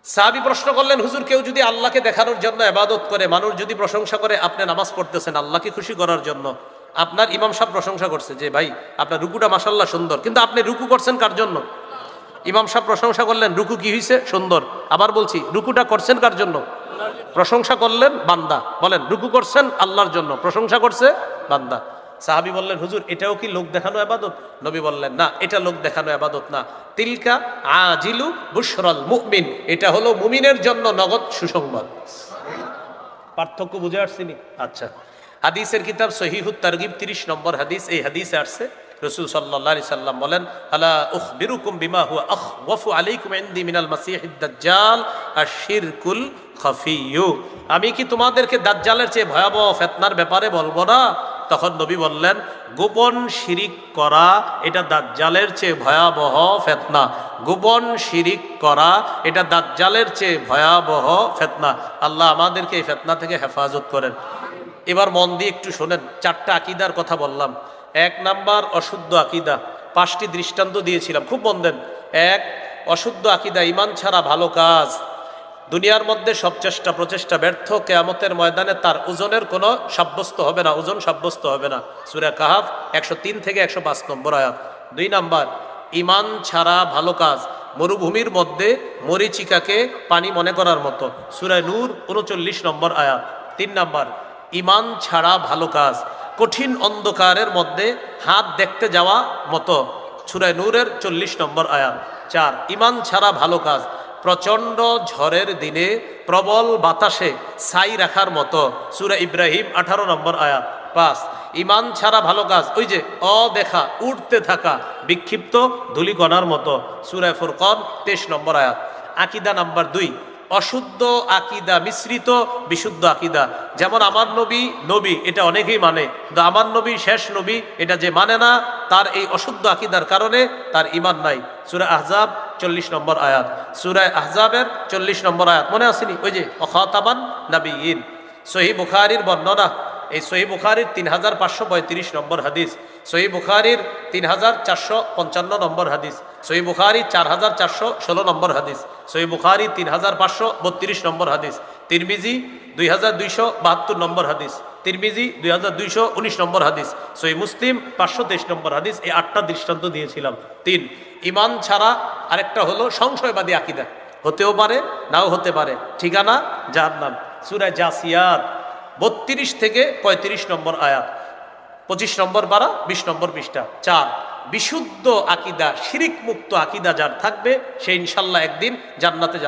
সাহাবী প্রশ্ন করলেন, হুজুর, কেউ যদি আল্লাহকে দেখানোর জন্য ইবাদত করে, মানুষ যদি প্রশংসা করে আপনি নামাজ পড়তেছেন আল্লাহকে খুশি করার জন্য, আপনার ইমাম সাহেব প্রশংসা করছে যে ভাই আপনার রুকুটা মাশাআল্লাহ সুন্দর, কিন্তু আপনি রুকু করছেন কার জন্য? ইমাম সাহেব প্রশংসা করলেন, রুকু কি হয়েছে? সুন্দর। আবার বলছি, রুকুটা করছেন কার জন্য? প্রশংসা করলেন বান্দা, বলেন রুকু করছেন আল্লাহর জন্য, প্রশংসা করছে বান্দা। সাহাবী বললেন, হুজুর এটাও কি লোক দেখানো ইবাদত? নবী বললেন, না, এটা লোক দেখানো ইবাদত না। তিলকা আজিলু বুশরাল মুমিন, এটা হলো মুমিনের জন্য নগদ সুসংবাদ। পার্থক্য বুঝে আসছিনি? আচ্ছা, হাদিসের কিতাব সহিহুত তারগিব 30 নম্বর হাদিস, এই হাদিসে আসছে রাসূল সাল্লাল্লাহু আলাইহি সাল্লাম বলেন, আলা উখবিরুকুম বিমা হুয়া আখওয়াফু আলাইকুম ইনদি মিনাল মাসিহিদ দাজ্জাল আশ-শিরকুল খাফিয়্যু, আমি কি তোমাদেরকে দাজ্জালের চেয়ে ভয়াবহ ফিতনার ব্যাপারে বলবো না? তখন নবী বললেন, গোপন শিরিক করা এটা দাজ্জালের চেয়ে ভয়াবহ ফিতনা। গোপন শিরিক করা এটা দাজ্জালের চেয়ে ভয়াবহ ফিতনা। আল্লাহ আমাদেরকে এই ফিতনা থেকে হেফাজত করেন। এবার মন দিয়ে একটু শোনেন, 4টা আকীদার কথা বললাম। 1 নাম্বার অশুদ্ধ আকীদা, 5টি দৃষ্টান্ত দিয়েছিলাম, খুব মন দেন। 1, অশুদ্ধ আকীদা, ঈমান ছাড়া ভালো কাজ দুনিয়ার মধ্যে সব চেষ্টা প্রচেষ্টা ব্যর্থ, কিয়ামতের ময়দানে তার ওজনের কোনো সাব্যস্ত হবে না, ওজন সাব্যস্ত হবে না। সূরা কাহাফ 103 থেকে 105 নম্বর আয়াত। 2 নাম্বার, ঈমান ছাড়া ভালো কাজ মরুভূমির মধ্যে মরীচিকাকে পানি মনে করার মতো, সূরা নূর 39 নম্বর আয়াত। 3 নাম্বার, ঈমান ছাড়া ভালো কাজ কঠিন অন্ধকারের মধ্যে হাত দেখতে যাওয়া মতো, সূরা নূরের 40 নম্বর আয়াত। 4, ঈমান ছাড়া ভালো কাজ প্রচণ্ড ঝড়ের দিনে প্রবল বাতাসে ছাই রাখার মতো, সূরা ইব্রাহিম 18 নম্বর আয়াত। 5, ঈমান ছাড়া ভালো কাজ ওই যে অদেখা উড়তে থাকা বিক্ষিপ্ত ধূলিকণার মতো, সূরা ফুরকান 23 নম্বর আয়াত। আকীদা নাম্বার 2, অশুদ্ধ আকীদা মিশ্রিত বিশুদ্ধ আকীদা। যেমন আমার নবী নবী, এটা অনেকেই মানে, কিন্তু আমার নবী শেষ নবী এটা যে মানে না, তার এই অশুদ্ধ আকীদার কারণে তার ঈমান নাই। সূরা আহজাব 40 নম্বর আয়াত, সূরা আহজাবের 40 নম্বর আয়াত মনে আসেনি? ওই যে খাতামান নাবিয়্যিন। সহিহ বুখারীর বর্ণনা, এই সহিহ বুখারীর 3535 নম্বর হাদিস, সহিহ বুখারীর 3455 নম্বর হাদিস, সহিহ বুখারী 4416 নম্বর হাদিস, সহিহ বুখারী 3532 নম্বর হাদিস, তিরমিজি 2272 নম্বর হাদিস, তিরমিজি 2219 নম্বর হাদিস, সহিহ মুসলিম 523 নম্বর হাদিস। এই 8টা দৃষ্টান্ত দিয়েছিলাম। 3, ঈমান ছাড়া আরেকটা হলো সংশয়বাদী আকীদা, হতেও পারে নাও হতে পারে, ঠিকানা জাহান্নাম, সূরা জাসিয়াত 32 থেকে 35 নম্বর আয়াত, 25 নম্বর পারা 20 নম্বর পৃষ্ঠা। 4, বিশুদ্ধ আকীদা শিরিক মুক্ত আকীদা যার থাকবে সে ইনশাল্লাহ একদিন জান্নাতে যাবে।